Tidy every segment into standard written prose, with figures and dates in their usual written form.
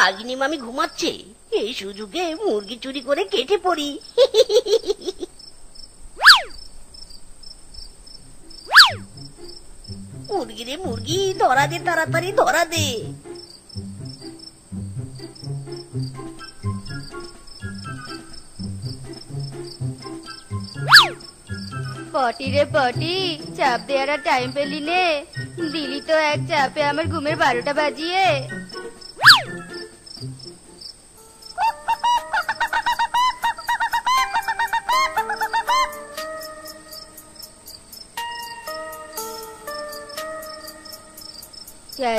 বাঘিনী মামি ঘুমাচ্ছে, এই সুযোগে মুরগি চুরি করে কেটে পড়ি। মুরগি রে মুরগি, ধরা দে, তাড়াতাড়ি ধরা দে। পটি রে পটি, চাপ দেওয়ার আর টাইম পেলি নে, দিলি তো এক চাপে আমার ঘুমের 12টা বাজিয়ে।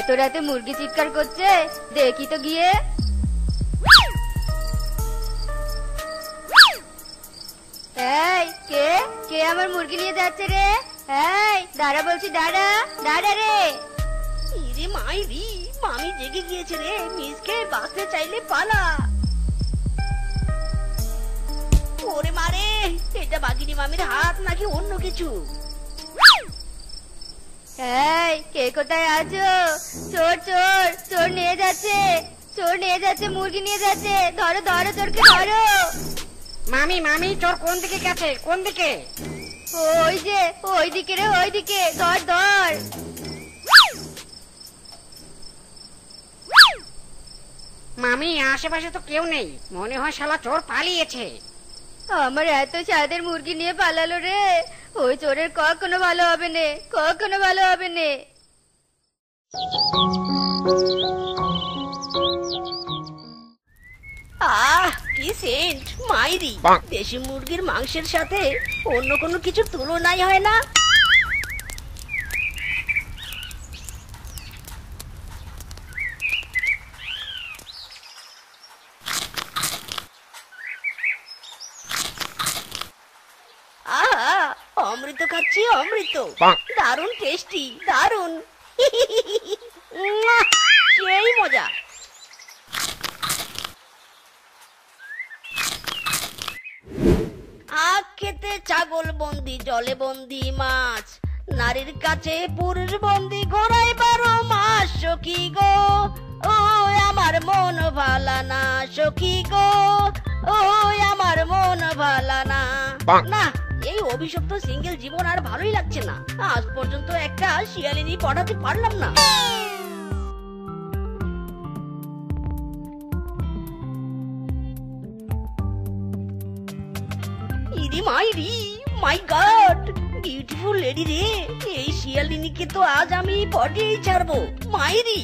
এত রাতে মুরগি চিৎকার করছে, দেখি তো গিয়ে। এই কে কে আমার মুরগি নিয়ে যাচ্ছে রে? এই দাঁড়া বলছি, দাঁড়া দাঁড়া রে। ইরে মাইরি, মামি জেগে গিয়েছে রে, মিসকে বাঁচতে চাইলে পালা। ওরে মারে, এটা বাঘিনী মামির হাত নাকি অন্য কিছু? এই কে কোথায় আছো? চোর চোর চোর নিয়ে যাচ্ছে, চোর নিয়ে যাচ্ছে, মুরগি নিয়ে যাচ্ছে, ধরো ধরো চোরকে ধরো। মামি মামি, চোর কোন দিকে গেছে? কোন দিকে? ওই যে ওই দিকে রে, ওই দিকে, ধর ধর। মামি, আশেপাশে তো কেউ নেই, মনে হয় শালা চোর পালিয়েছে। আমার এত স্বাদের মুরগি নিয়ে পালালো রে, ওই চোরের কখনো ভালো হবে নে, কখনো ভালো হবে নে। আহ কি সেন্ট মাইরি, দেশি মুরগির মাংসের সাথে অন্য কোনো কিছু তুলনাই হয় না। আহা, অমৃত খাচ্ছি অমৃত, দারুণ টেস্টি, দারুণ। সেই মজা। আখ খেতে ছাগল বন্দি, জলে বন্দি মাছ, নারীর কাছে পুরুষ বন্দি, ঘোড়ায় 12 মাস। সখী গো ও আমার মন ভালা না, সখী গো ও আমার মন ভালা না। না, এই অভিশপ্ত সিঙ্গেল জীবন আর ভালোই লাগছে না। আজ পর্যন্ত একটা শিয়ালিনী পটাতে পারলাম না। ইরি মাইরি, মাই গড, বিউটিফুল লেডি রে, এই শিয়ালিনীকে তো আজ আমি পটিয়েই ছাড়বো। মাইরি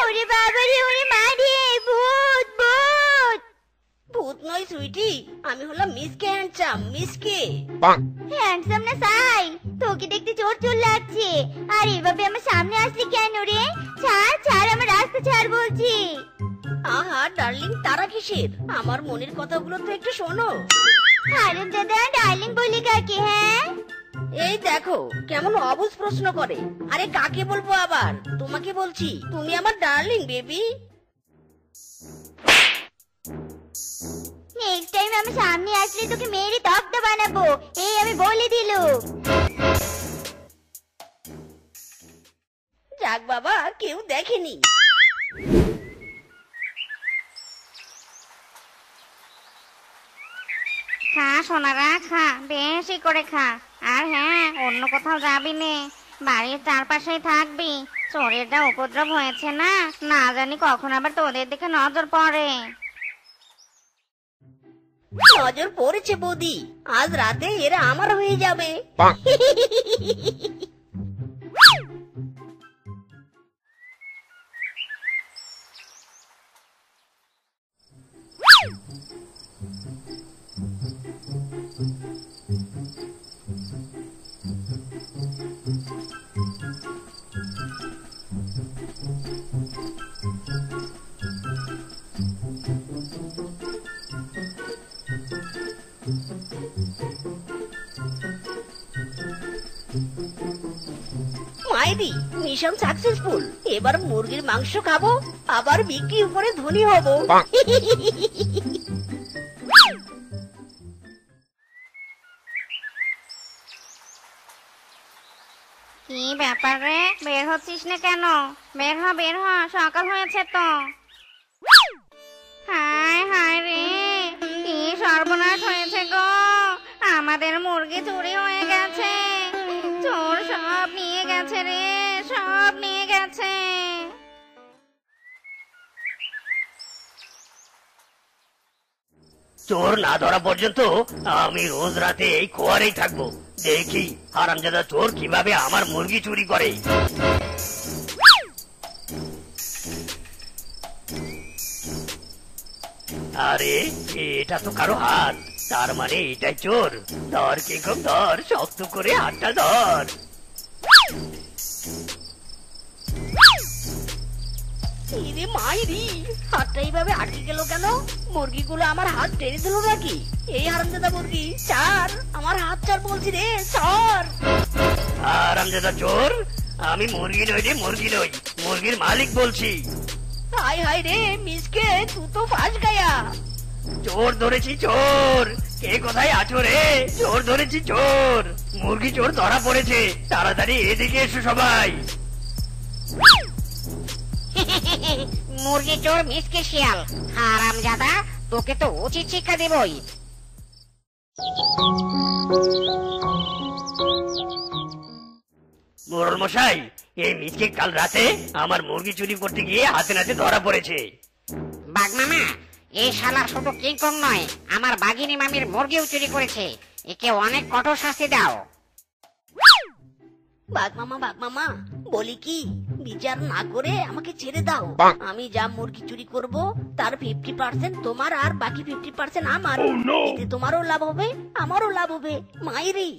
ওরে বাবা রে, ওরে মা রে, ভূত ভূত। ভূত নয় সুইটি, আমি হলাম মিসকে হ্যান্ডসাম, মিসকে। হ্যান্ডসাম না সাই, তোকে দেখতে চোর চোর লাগছে। আর এভাবে আমার সামনে আসলি কেন রে? ছাড় ছাড়, আমার রাস্তা ছাড় বলছি। আহা ডার্লিং, তারা কিসের? আমার মনের কথাগুলো তো একটু শোনো। হারুন দাদা, ডার্লিং বলি কাকে? হ্যাঁ, এই দেখো কেমন অবুঝ প্রশ্ন করে। আরে কাকে বলবো আবার? তোমাকে বলছি, তুমি আমার ডার্লিং বেবি। নেক্সট টাইম আমার সামনে আসলে তোকে মেরে তক্তা বানাবো, এই আমি বলে দিলুম। যাক বাবা, কেউ দেখেনি। খা সোনারা, খা, বেশি করে খা। আর হ্যাঁ, অন্য কোথাও যাবি নে, বাড়ির চারপাশেই থাকবি। চোরের যা উপদ্রব হয়েছে না, না জানি কখন আবার তোদের দিকে নজর পড়ে। নজর পড়েছে বৌদি, আজ রাতে এরা আমার হয়ে যাবে। মাইরি, মিশন সাকসেসফুল। এবার মুরগির মাংস খাবো, আবার বিক্রি করে ধনী হব। ব্যাপার রে, বের হচ্ছিস না কেন? বের হ বের হ, সকাল হয়েছে তো। হায় হায় রে, কি সর্বনাশ হয়েছে গো, আমাদের মুরগি চুরি হয়ে গেছে। চোর সব নিয়ে গেছে রে, সব নিয়ে গেছে। চোর না ধরা পর্যন্ত আমি রোজ রাতে এই খোয়ারেই থাকবো, দেখি হারামজাদা চোর কিভাবে আমার মুরগি চুরি করে। আরে এটা তো কারো হাত, তার মানে এটাই চোর। ধর কিংকং ধর, শক্ত করে হাতটা ধর। ইরে মাইরি, হাতটা এইভাবে আটকে গেল কেন? মুরগিগুলো আমার হাত টেনে দিল নাকি? এই হারামজাদা মুরগি, ছাড় আমার হাত, ছাড় বলছি রে, ছাড়। হারামজাদা চোর, আমি মুরগি নই রে, মুরগি নই, মুরগির মালিক বলছি। হায় হায় রে মিসকে, তুই তো ফাঁস গায়া। চোর ধরেছি, চোর। কে কোথায় আছো রে? চোর ধরেছি, চোর। মুরগি চোর ধরা পড়েছে, তাড়াতাড়ি এদিকে এসো সবাই। মুরগি চোর মিসকে শিয়াল, হারামজাদা, তোকে তো উচিত শিক্ষা দেবই। মোড়ল মশাই, এই মিসকে কাল রাতে আমার মুরগি চুরি করতে গিয়ে হাতে নাতে ধরা পড়েছে। বাঘ মামা, এই শালা শুধু কিংকং নয়, আমার বাঘিনী মামির মুরগিও চুরি করেছে। একে অনেক কঠোর শাস্তি দাও। বাঘ মামা বলি কি, বিচার না করে আমাকে ছেড়ে দাও। আমি যা মুরগি চুরি করব তার 50% তোমার আর বাকি 50% আমার। এতে তোমারও লাভ হবে, আমারও লাভ হবে। মাইরি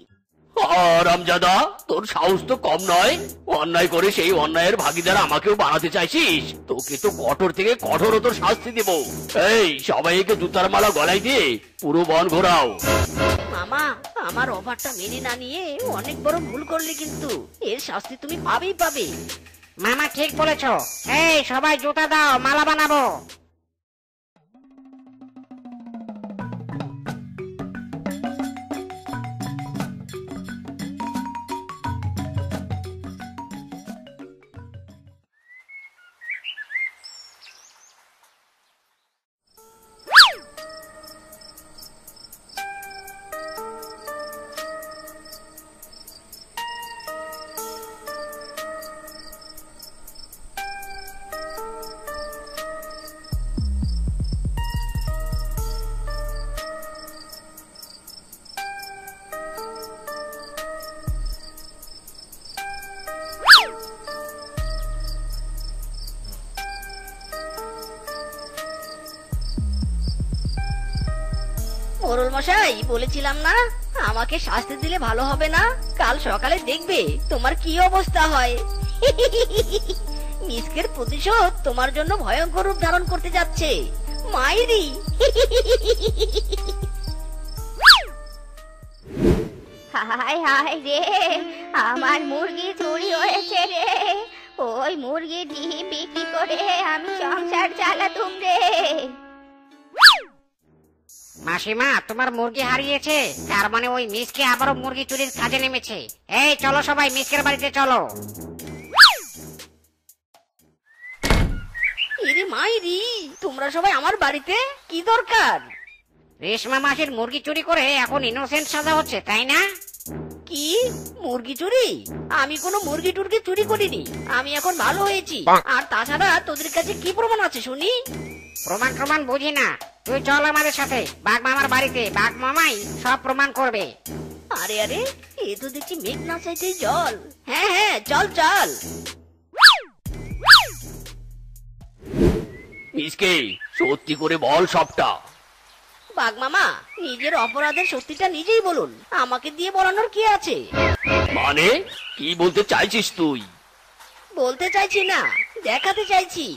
হারামজাদা, তোর সাহস তো কম নয়। অন্যায় করে সেই অন্যায়ের ভাগীদার আমাকেও বানাতে চাইছিস? তোকে তো কঠোর থেকে কঠোরতর শাস্তি দেব। এই সবাইকে জুতার মালা গলায় দিয়ে পুরো বন ঘোরাও। মামা, আমার অফারটা মেনে না নিয়ে অনেক বড় ভুল করলে কিন্তু। এর শাস্তি তুমি পাবেই পাবে। মামা ঠিক বলেছ। এই সবাই জুতা দাও, মালা বানাবো। মোড়ল মশাই, বলেছিলাম না আমাকে শাস্তি দিলে ভালো হবে না? কাল সকালে দেখবে তোমার কি অবস্থা হয়। মিসকের প্রতিশোধ তোমার জন্য ভয়ঙ্কর রূপ ধারণ করতে যাচ্ছে। মাইরি হায় হায় রে, আমার মুরগি চুরি হয়েছে রে। ওই মুরগি ডিম বিক্রি করে আমি সংসার চালাতুম রে। মাসিমা, তোমার মুরগি হারিয়েছে, তার মানে ওই মিসকে আবারও মুরগি চুরির কাজে নেমেছে। এই চলো সবাই মিসকের বাড়িতে চলো। ইরে মাইরি, তোমরা সবাই আমার বাড়িতে কি দরকার? রেশমা মাসির মুরগি চুরি করে এখন ইনোসেন্ট সাজা হচ্ছে, তাই না? কি মুরগি চুরি? আমি কোনো মুরগি টুরগি চুরি করিনি। আমি এখন ভালো হয়েছি। আর তাছাড়া তোদের কাছে কি প্রমাণ আছে শুনি? প্রমাণ বুঝি না, তুই চল আমাদের সাথে বাঘ মামার বাড়িতে, বাঘ মামাই সব প্রমাণ করবে। আরে আরে, এ তো দেখছি মেঘ না চাইতেই জল। হ্যাঁ হ্যাঁ, চল চল। মিসকে, সত্যি করে বল সবটা। বাঘ মামা, নিজের অপরাধের সত্যিটা নিজেই বলুন, আমাকে দিয়ে বলানোর কি আছে? মানে কি বলতে চাইছিস তুই? বলতে চাইছি না, দেখাতে চাইছি।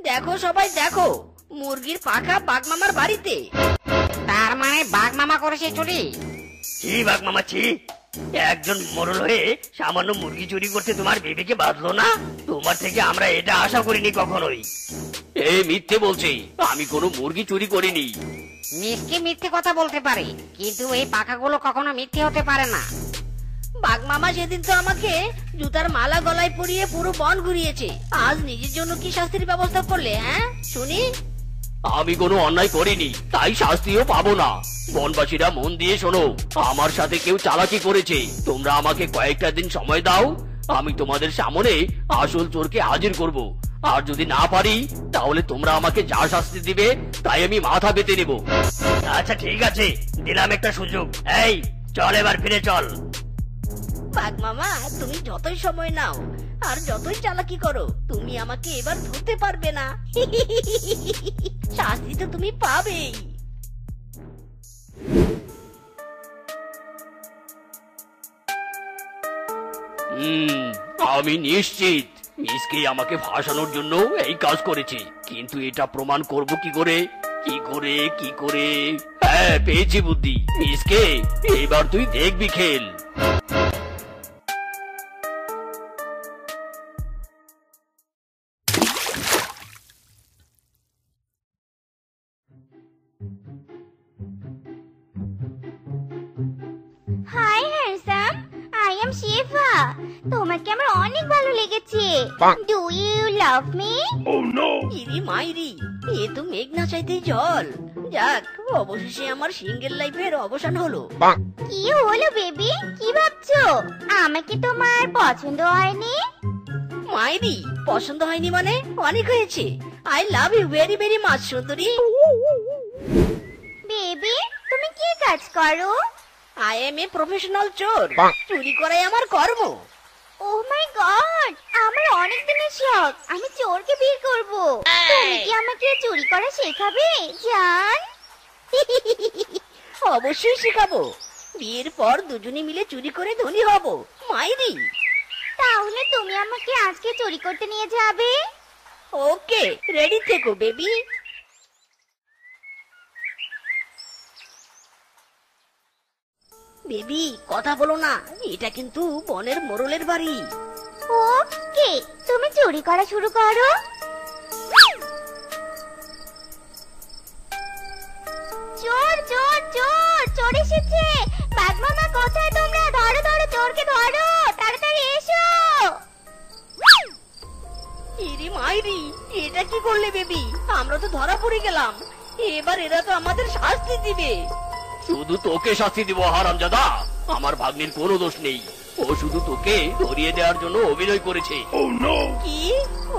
দেখো সবাই দেখো, মুরগির পাখা বাঘ মামার বাড়িতে। তার মানে বাঘ মামা করেছে চুরি? ছি বাঘ মামা ছি, একজন মোড়ল হয়ে সামান্য মুরগি চুরি করতে তোমার বিবেকে বাঁধলো না? তোমার থেকে আমরা এটা আশা করিনি কখনোই। এই মিথ্যে বলছি, আমি কোনো মুরগি চুরি করিনি। মিষ্টি মিথ্যে কথা বলতে পারে, কিন্তু এই পাখাগুলো কখনো মিথ্যে হতে পারে না। বাঘ মামা সেদিন তো আমাকে জুতার মালা গলায় পরিয়ে পুরো বন ঘুরিয়েছে। আজ নিজের জন্য কি শাস্তির ব্যবস্থা করলে? হ্যাঁ শুনি। আমি কোনো অন্যায় করিনি, তাই শাস্তিও পাবো না। বনবাসীরা মন দিয়ে শোনো, আমার সাথে কেউ চালাকি করেছে। তোমরা আমাকে কয়েকটা দিন সময় দাও, আমি তোমাদের সামনে আসল চোরকে হাজির করব। আর যদি না পারি, তাহলে তোমরা আমাকে যা শাস্তি দিবে তাই আমি মাথা পেতে নেব। আচ্ছা ঠিক আছে, দিলাম একটা সুযোগ। এই চল, এবার ফিরে চল। বাঘ মামা, তুমি যতই সময় নাও আর যতই চালাকি করো, তুমি আমাকে এবার ধরতে পারবে না। শাস্তি তো তুমি পাবেই। আমি নিশ্চিত মিসকে আমাকে ফাঁসানোর জন্য এই কাজ করেছে, কিন্তু এটা প্রমাণ করব কি করে? কি করে? হ্যাঁ, পেয়েছি বুদ্ধি। মিসকে, এবার তুই দেখবি খেল। হাই হ্যান্ডসাম, আই এম শিফা। তোমাকে আমার অনেক ভালো লেগেছে। Do you love me? ইরি মাইরি, এ তো মেঘ না চাইতেই জল। যাক, অবশেষে আমার সিঙ্গেল লাইফের অবসান হলো। কি হলো বেবি? কি ভাবছো? আমাকে তোমার পছন্দ হয়নি? মাইরি, পছন্দ হয়নি মানে? অনেক হয়েছে। I love you very very much সুন্দরী। বেবি, তুমি কি কাজ করো? আই এম এ প্রফেশনাল চোর। চুরি করাই আমার কর্ম। ওহ মাই গড, আমার অনেক দিনের শখ। আমি চোরকে বিয়ে করব। তুমি কি আমাকে চুরি করা শেখাবে জান? অবশ্যই শেখাবো। বিয়ের পর দুজনে মিলে চুরি করে ধনী হব। মাইরি। তাহলে তুমি আমাকে আজকে চুরি করতে নিয়ে যাবে? ওকে, রেডি থেকো বেবি। বেবি, কথা বলো না, এটা কিন্তু বনের মোড়লের বাড়ি। ওকে, তুমি চুরি করা শুরু করো। চোর চোর চোর চোর এসেছে। বাঘ মামা, কোথায় তোমরা? ধরো ধরো, চোরকে ধরো, তাড়াতাড়ি এসো। ইরি মাইরি, এটা কি করলে বেবি? আমরা তো ধরা পড়ে গেলাম। এবার এরা তো আমাদের শাস্তি দিবে। শুধু তোকে শাস্তি দিব হারামজাদা। আমার ভাগ্নির কোনো দোষ নেই, ও শুধু তোকে ধরিয়ে দেওয়ার জন্য অভিনয় করেছে। কি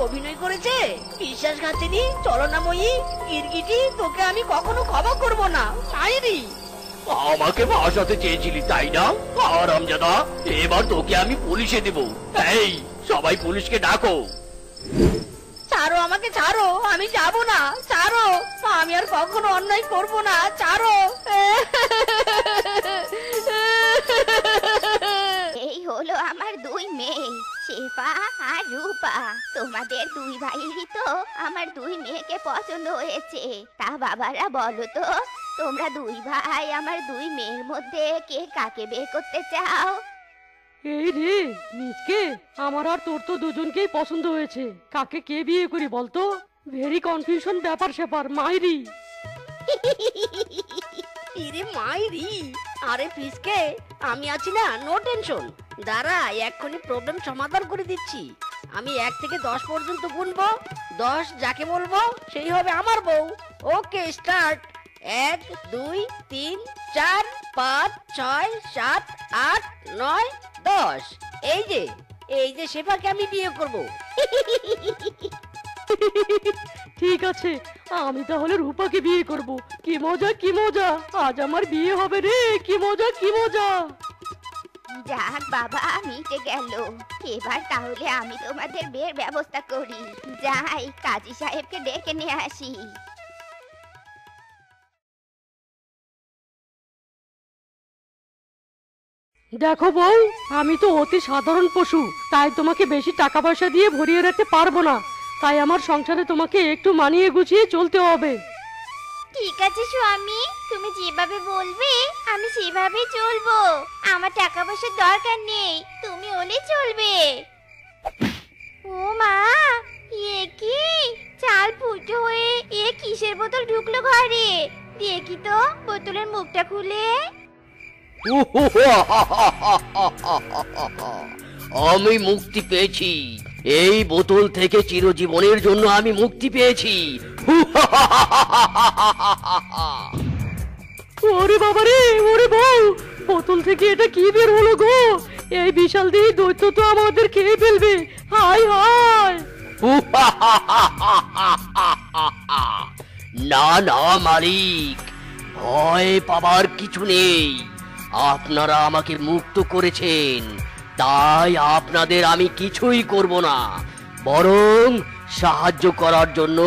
অভিনয় করেছে? বিশ্বাসঘাতিনী, চলনাময়ী, গিরগিটি, তোকে আমি কখনো ক্ষমা করব না। মাইরি। আমাকে ফাঁসাতে চেয়েছিলি তাই না হারামজাদা? এবার তোকে আমি পুলিশে দেব। এই, সবাই পুলিশকে ডাকো। ছাড়ো আমাকে, ছাড়ো, আমি যাব না। ছাড়ো, আমি আর কখনো অন্যায় করব না। ছাড়ো। এই হলো আমার দুই মেয়ে, শেফা আর রূপা। তোমাদের দুই ভাইয়েরই তো আমার দুই মেয়েকে পছন্দ হয়েছে। তা বাবারা বলো তো, তোমরা দুই ভাই আমার দুই মেয়ের মধ্যে কে কাকে বিয়ে করতে চাও? এই রে মিসকে, আমার আর তোর তো দুজনকেই পছন্দ হয়েছে। কাকে কে বিয়ে করি বলতো? ভেরি কনফিউশন ব্যাপার স্যাপার মাইরি। ইরে মাইরি। আরে পিসকে, আমি আছি না, নো টেনশন। দাঁড়া, এক্ষুনি প্রবলেম সমাধান করে দিচ্ছি। আমি 1 থেকে 10 পর্যন্ত গুনবো। 10 যাকে বলবো সেই হবে আমার বউ। ওকে, স্টার্ট। 1 2 3 4 5 6 7 8 9 10। এই যে শেফাকে আমি বিয়ে করব। ঠিক আছে, আমি তাহলে রূপাকে বিয়ে করব। কি মজা কি মজা, আজ আমার বিয়ে হবে রে। কি মজা কি মজা। যাক বাবা, মিটে গেল। এবার তাহলে আমি তোমাদের বিয়ের ব্যবস্থা করি। যাই, কাজী সাহেবকে ডেকে নিয়ে আসি। দেখো বউ, আমি তো অতি সাধারণ পশু, তাই তোমাকে বেশি টাকা পয়সা দিয়ে ভরিয়ে রাখতে পারবো না। তাই আমার সংসারে তোমাকে একটু মানিয়ে গুছিয়ে চলতে হবে। ঠিক আছে স্বামী, তুমি যেভাবে বলবে আমি সেভাবেই চলবো। আমার টাকা পয়সার দরকার নেই, তুমি হলেই চলবে। ও মা, এ কি চাল ফুটো হয়ে এ কিসের বোতল ঢুকলো ঘরে? দেখি তো বোতলের মুখটা খুলে। আমি মুক্তি পেয়েছি, এই বোতল থেকে চিরজীবনের জন্য আমি মুক্তি পেয়েছি। ওরে বাবারে, ওরে বউ, বোতল থেকে এটা কি বের হলো গো? এই বিশাল দেহি দৈত্য তো আমাদের খেয়ে ফেলবে। হায় হায়। না না মালিক, ভয় পাবার কিছু নেই। আপনারা আমাকে মুক্ত করেছেন, তাই আপনাদের আমি কিছুই করব না, বরং সাহায্য করার জন্য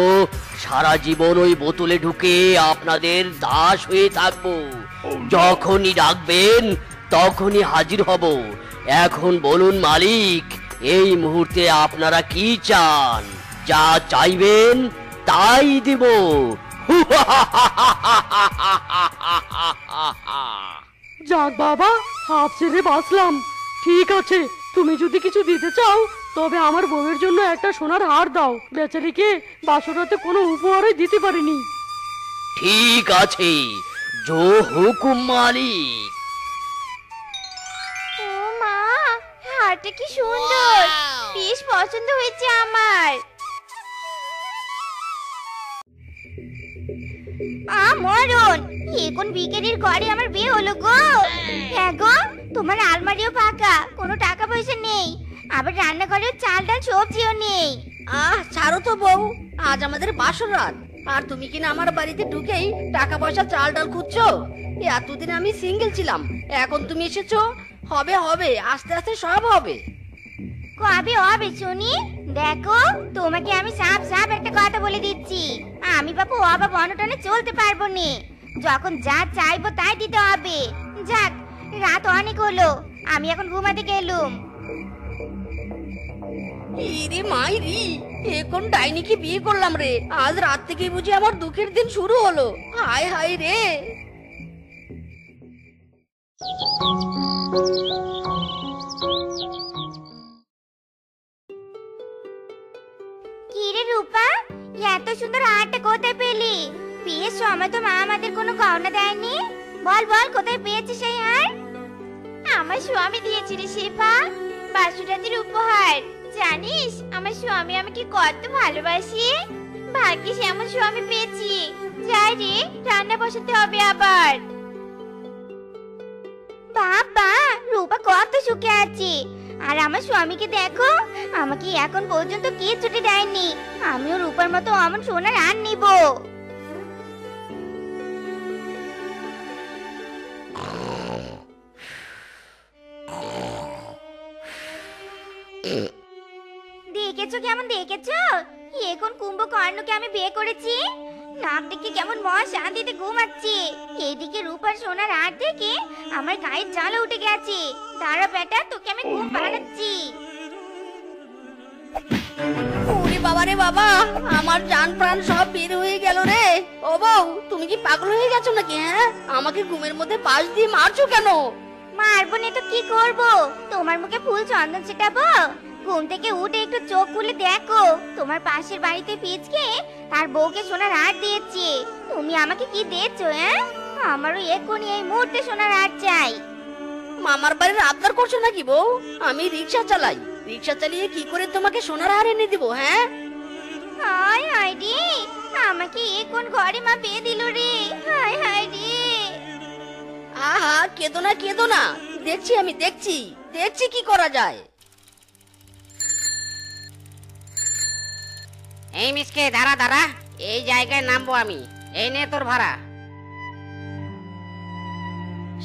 সারা জীবন ওই বোতলে ঢুকে আপনাদের দাস হয়ে থাকবো। যখনই ডাকবেন তখনই হাজির হব। এখন বলুন মালিক, এই মুহূর্তে আপনারা কি চান? যা চাইবেন তাই দিব। যাক বাবা, হাফ ছেড়ে বাঁচলাম। ঠিক আছে, তুমি যদি কিছু দিতে চাও তবে আমার বউয়ের জন্য একটা সোনার হার দাও। বেচারিকে বাসরাতে কোনো উপহারই দিতে পারিনি। ঠিক আছে, জো হুকুম মালিক। ও মা, হারটা কি সুন্দর, বেশ পছন্দ হয়েছে আমার। মরণ, এখন ভিখারির ঘরে আমার বিয়ে হলো গো। হ্যাঁ গো, তোমার আলমারিও ফাঁকা, কোনো টাকা পয়সা নেই, আবার রান্নাঘরেও চাল ডাল সবজিও নেই। ছাড়ো তো বউ, আজ আমাদের বাসর রাত, আর তুমি কিনা আমার বাড়িতে ঢুকেই টাকা পয়সা চাল ডাল খুঁজছো? এতদিন আমি সিঙ্গেল ছিলাম, এখন তুমি এসেছো। হবে হবে, আস্তে আস্তে সব হবে। কবে হবে শুনি? দেখো, তোমাকে আমি সাপ সাপ একটা কথা বলে দিচ্ছি, আমি বাপু অভাব অনটনে চলতে পারবো নি। যখন যা চাইবো তাই দিতে হবে। যাক, রাত অনেক হলো, আমি এখন ঘুমাতে গেলুম। ইরে মাইরি, এখন ডাইনিকে বিয়ে করলাম রে, আজ রাত থেকে বুঝি আমার দুঃখের দিন শুরু হলো। হায় হায় রে। কি রে রূপা, এত সুন্দর হারটা কোথায় পেলি? বিয়ের সময় তো মা আমাদের কোনো গহনা দেয়নি। বল বল, কোথায় পেয়েছিস সেই হার? আমার স্বামী দিয়েছে রে শেফা, বাসুরাতির উপহার। জানিস আমার স্বামী আমাকে কত ভালোবাসে। ভাগ্যিস এমন স্বামী পেয়েছি। যাই রে, রান্না বসাতে হবে আবার। বাবা, রূপা কত সুখে আছে। আর আমার স্বামীকে দেখো, আমাকে এখন পর্যন্ত কে ছুটি দেয়নি। আমিও রূপার মতো অমন সোনার আর নিব। দেখেছো কেমন দেখেছো? এখন কুম্ভকর্ণকে আমি বিয়ে করেছি। নাক দেখে কেমন মহা শান্তিতে ঘুমাচ্ছি। এইদিকে রূপার সোনার হাত থেকে আমার গায়ের জ্বালা উঠে গেছে। দাঁড়া বেটা, তোকে আমি ঘুম পাড়াচ্ছি। ওরে বাবা রে বাবা, আমার জান প্রাণ সব বের হয়ে গেল রে। ও বউ, তুমি কি পাগল হয়ে গেছো নাকি? হ্যাঁ, আমাকে ঘুমের মধ্যে পাশ দিয়ে মারছো কেন? মারবো না তো কি করব? তোমার মুখে ফুল চন্দন ছিটাবো? ঘুম থেকে উঠে একটু চোখ খুলে দেখো, তোমার পাশের বাড়িতে পিচকে তার বউকে সোনার হার দিয়েছে। তুমি আমাকে কি দিয়েছো? হ্যাঁ, আমারও এক্ষুনি এই মুহূর্তে সোনার হার চাই। মামার বাড়ির আবদার করছো নাকি বউ? আমি রিক্সা চালাই, রিক্সা চালিয়ে কি করে তোমাকে সোনার হার এনে দিব? হ্যাঁ, হায় হায় রে, আমাকে এখন ঘরে মা পেয়ে দিল রে। হায় হায় রে। আহা, কেঁদো না কেঁদো না, দেখছি আমি দেখছি দেখছি কি করা যায়। এই মিসকে, দাঁড়া দাঁড়া, এই জায়গায় নামবো আমি। এই নে তোর ভাড়া।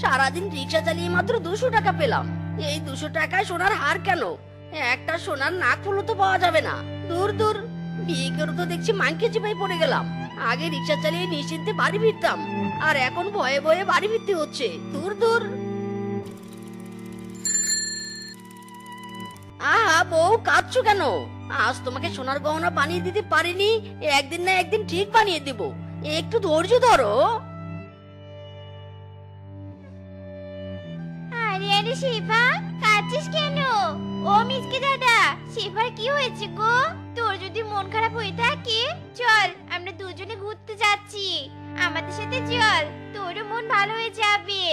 সারাদিন রিক্সা চালিয়ে মাত্র 200 টাকা পেলাম। এই 200 টাকায় সোনার হার কেন? একটা সোনার নাক ফুলও তো পাওয়া যাবে না। দূর দূর, বিয়ে করে তো দেখছি মাংকে চিপাই পড়ে গেলাম। আগে রিক্সা চালিয়ে নিশ্চিন্তে বাড়ি ফিরতাম, আর এখন ভয়ে ভয়ে বাড়ি ফিরতে হচ্ছে। দূর দূর। আহা বউ, কাঁদছো কেন? আজ তোমাকে সোনার গহনা বানিয়ে দিতে পারিনি, একদিন না একদিন ঠিক বানিয়ে দেব। একটু ধৈর্য ধরো। আরে রে শেফা, কাঁদছিস কেন? ও মিসকে দাদা, শেফার কি হয়েছে গো? তোর যদি মন খারাপ হয়ে থাকে চল আমরা দুজনে ঘুরতে যাচ্ছি, আমাদের সাথে চল, তোরও মন ভালো হয়ে যাবে।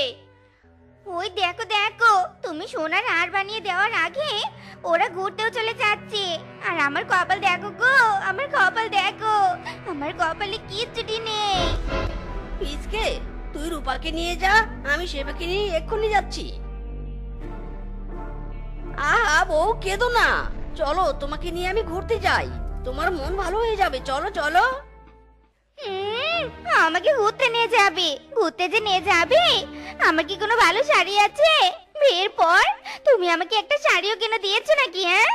ওই দেখো দেখো, তুমি সোনার হার বানিয়ে দেওয়ার আগে ওরা ঘুরতেও চলে যাচ্ছে। আর আমার কপাল দেখো গো, আমার কপাল দেখো, আমার কপালে কিচ্ছুটি নেই। পিসকে, তুই রূপাকে নিয়ে যা, আমি শেফাকে নিয়ে এক্ষুনি যাচ্ছি। আহা বউ, কেঁদো না, চলো তোমাকে নিয়ে আমি ঘুরতে যাই, তোমার মন ভালো হয়ে যাবে, চলো চলো। আমাকে ঘুরতে নিয়ে যাবে? ঘুরতে যে নিয়ে যাবে, আমার কি কোনো ভালো শাড়ি আছে? বিয়ের পর তুমি আমাকে একটা শাড়িও কিনে দিয়েছো নাকি? হ্যাঁ,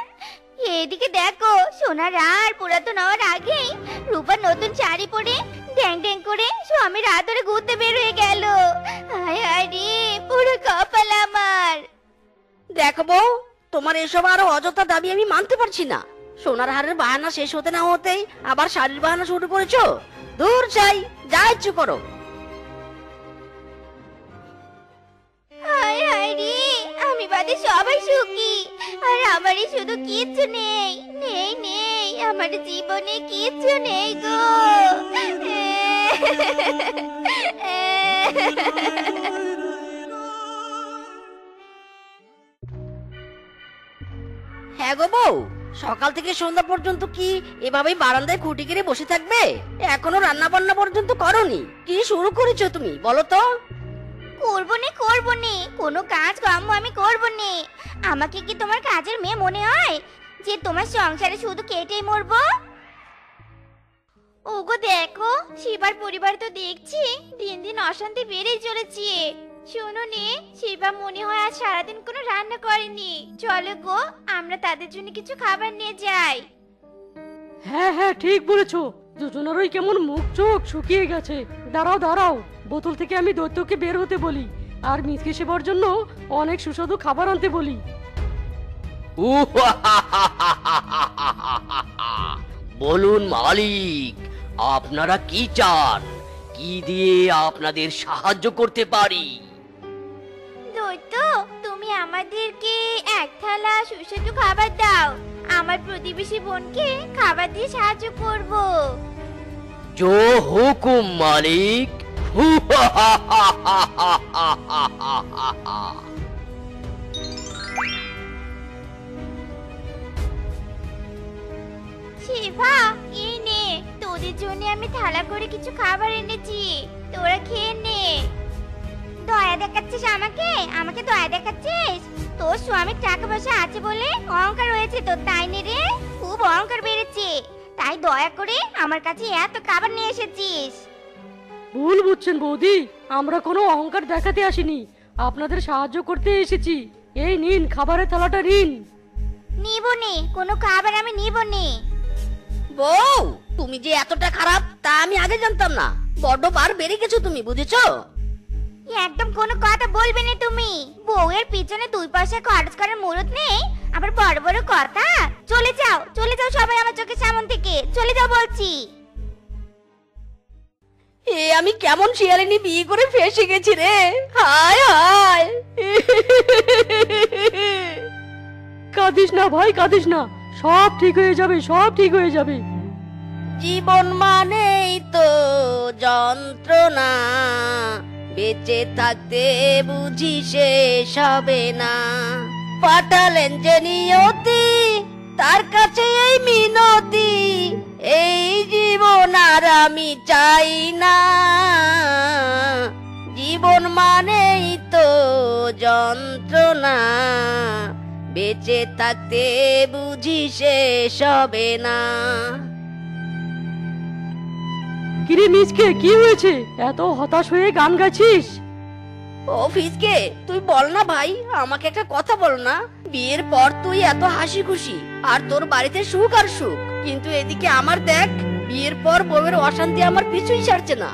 এদিকে দেখো, সোনার আর পুরাতন হওয়ার আগেই রূপার নতুন শাড়ি পরে ড্যাং ড্যাং করে স্বামীর হাত ধরে ঘুরতে বের হয়ে গেল। হায় হায় রে, পুরো কপাল আমার। দেখো বউ, তোমার এসব আরো অযথা দাবি আমি মানতে পারছি না। সোনার হারের বাহানা শেষ হতে না হতেই আবার শাড়ির বাহানা শুরু করেছো। দূর চাই, যা ইচ্ছে করো। হায় হায় রে, আমি বাদে সবাই সুখী, আর আমারই শুধু কিচ্ছু নেই, নেই নেই, আমার জীবনে কিচ্ছু নেই গো। হ্যাঁ গো বউ, সকাল থেকে সন্ধ্যা পর্যন্ত কি এভাবেই বারান্দায় খুঁটি গেড়ে বসে থাকবে? এখনো রান্না বান্না পর্যন্ত করনি, কি শুরু করেছো তুমি বলো তো? করবো নে, কোনো কাজ কাম আমি করবো নে। আমাকে কি তোমার কাজের মেয়ে মনে হয় যে তোমার সংসারে শুধু কেটেই মরবো? ওগো দেখো, শিবার পরিবার তো দেখছি দিন দিন অশান্তি বেড়েই চলেছে। শোনো নে, শিবা মনে হয় আজ সারাদিন কোনো রান্না করেনি, চলো গো আমরা তাদের জন্য কিছু খাবার নিয়ে যাই। হ্যাঁ হ্যাঁ, ঠিক বলেছো, দুজনেরই কেমন মুখ চোখ শুকিয়ে গেছে। দাঁড়াও দাঁড়াও, বোতল থেকে আমি দৈত্যকে বের হতে বলি, আর মিসকে সেবার জন্য অনেক সুস্বাদু খাবার আনতে বলি। বলুন মালিক, আপনারা কি চান? কি দিয়ে আপনাদের সাহায্য করতে পারি? দৈত্য, তুমি আমাদেরকে এক থালা সুস্বাদু খাবার দাও, আমার প্রতিবেশী বোনকে খাবার দিয়ে সাহায্য করব। জো হুকুম মালিক। শিবা, এই নে, তোদের জন্য আমি থালা করে কিছু খাবার এনেছি, তোরা খেয়ে নে। দয়া দেখাচ্ছিস আমাকে? আমাকে দয়া দেখাচ্ছিস? তোর স্বামীর টাকা পয়সা আছে বলে অহংকার হয়েছে তোর, তাই নে রে? খুব অহংকার বেড়েছে, তাই দয়া করে আমার কাছে এত খাবার নিয়ে এসেছিস। ভুল বুঝছেন বৌদি, আমরা কোনো অহংকার দেখাতে আসিনি, আপনাদের সাহায্য করতে এসেছি। এই নিন, খাবারের থালাটা নিন। নিব নে, কোনো খাবার আমি নিব নে। বউ, তুমি যে এতটা খারাপ তা আমি আগে জানতাম না, বড্ড বার বেড়ে গেছো তুমি, বুঝেছো? একদম কোনো কথা বলবে না তুমি। বউয়ের পিছনে 2 পয়সা খরচ করার মুরত নেই, আবার বড় বড় কথা। চলে যাও, চলে যাও সবাই আমার চোখের সামনে থেকে, চলে যাও বলছি। এ আমি কেমন শিয়ালিনী বিয়ে করে ফেসে গেছি রে, হায় হায়। কাঁদিস না ভাই, কাঁদিস না, সব ঠিক হয়ে যাবে, সব ঠিক হয়ে যাবে। জীবন মানেই তো যন্ত্রণা, বেঁচে থাকতে বুঝি শেষ হবে না। পাঠালেন যে নিয়তি, তার কাছে এই মিনতি, এই জীবন আর আমি চাই না। জীবন মানেই তো যন্ত্রণা, বেঁচে থাকতে বুঝি শেষ হবে না। কিরে মিসকে, কি হয়েছে? এত হতাশ হয়ে গান গাইছিস? ও ফিসকে, তুই বল না ভাই, আমাকে একটা কথা বল না। বিয়ের পর তুই এত হাসি খুশি, আর তোর বাড়িতে সুখ আর সুখ, কিন্তু এদিকে আমার দেখ, বিয়ের পর বউয়ের অশান্তি আমার পিছুই ছাড়ছে না।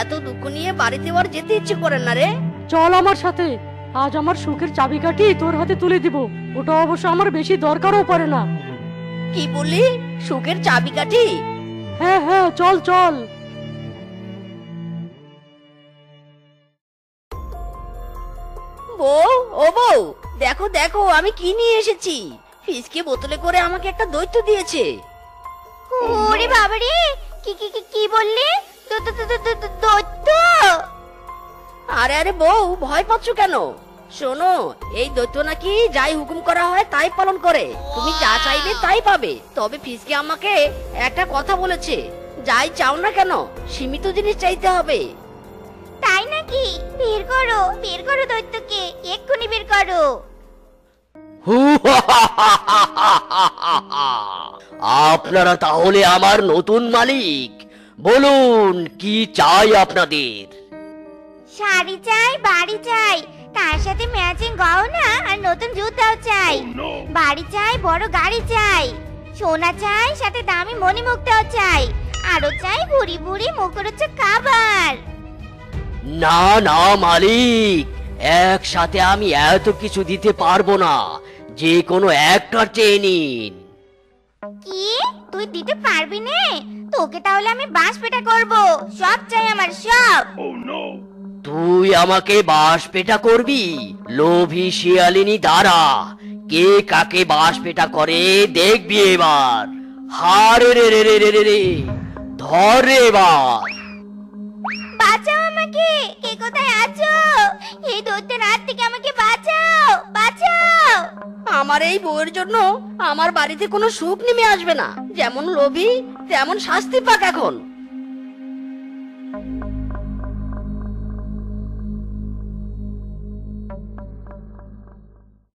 এত দুঃখ নিয়ে বাড়িতে আর যেতে ইচ্ছে করে না রে। চল আমার সাথে, আজ আমার সুখের চাবিকাঠি তোর হাতে তুলে দিব। ওটা অবশ্য আমার বেশি দরকারও পড়ে না। কি বললি? সুখের চাবিকাঠি? হ্যাঁ হ্যাঁ, চল চল। বউ, ও বউ, দেখো দেখো আমি কি নিয়ে এসেছি। ফিসকে বোতলে করে আমাকে একটা দৈত্য দিয়েছে। ওরে বাবারে, কি কি কি কি বললি? দৈত্য? আরে আরে বউ, ভয় পাচ্ছ কেন? শোনো, এই দৈত্য নাকি যাই হুকুম করা হয় তাই পালন করে। তুমি যা চাইবে তাই পাবে। তবে ফিসকে আমাকে একটা কথা বলেছে, যাই চাও না কেন সীমিত জিনিস চাইতে হবে। তাই নাকি? বের করো দৈত্যকে, এক্ষুনি বের করো। আপনারা তাহলে আমার নতুন মালিক। বলুন কি চাই আপনাদের? শাড়ি চাই, বাড়ি চাই, তার সাথে ম্যাচিং গহনা আর নতুন জুতাও চাই। বাড়ি চাই, বড় গাড়ি চাই, সোনা চাই, সাথে দামি মণিমুক্তাও চাই, আরো চাই ভুড়ি ভুড়ি মুখরোচক খাবার। না না মালিক, একসাথে আমি এত কিছু দিতে পারবো না। যে কোনো একটা চেয়ে নিন। কি? তুই দিতে পারবি না? তোকে তাহলে আমি বাঁশ পেটা করব। সব চাই আমার, সব। তুই আমাকে বাঁশ পেটা করবি? লোভী শিয়ালিনী দ্বারা কে কাকে বাঁশ পেটা করে দেখবি এবার। হারে রে রে রে রে রে রে, ধর রে এবার। বাঁচাও আমাকে, কে কোথায় আছো? এই দৈত্যের হাত থেকে আমাকে বাঁচাও, বাঁচাও। আমার এই বউয়ের জন্য আমার বাড়িতে কোনো সুখ নেমে আসবে না। যেমন লোভী তেমন শাস্তি পাক এখন।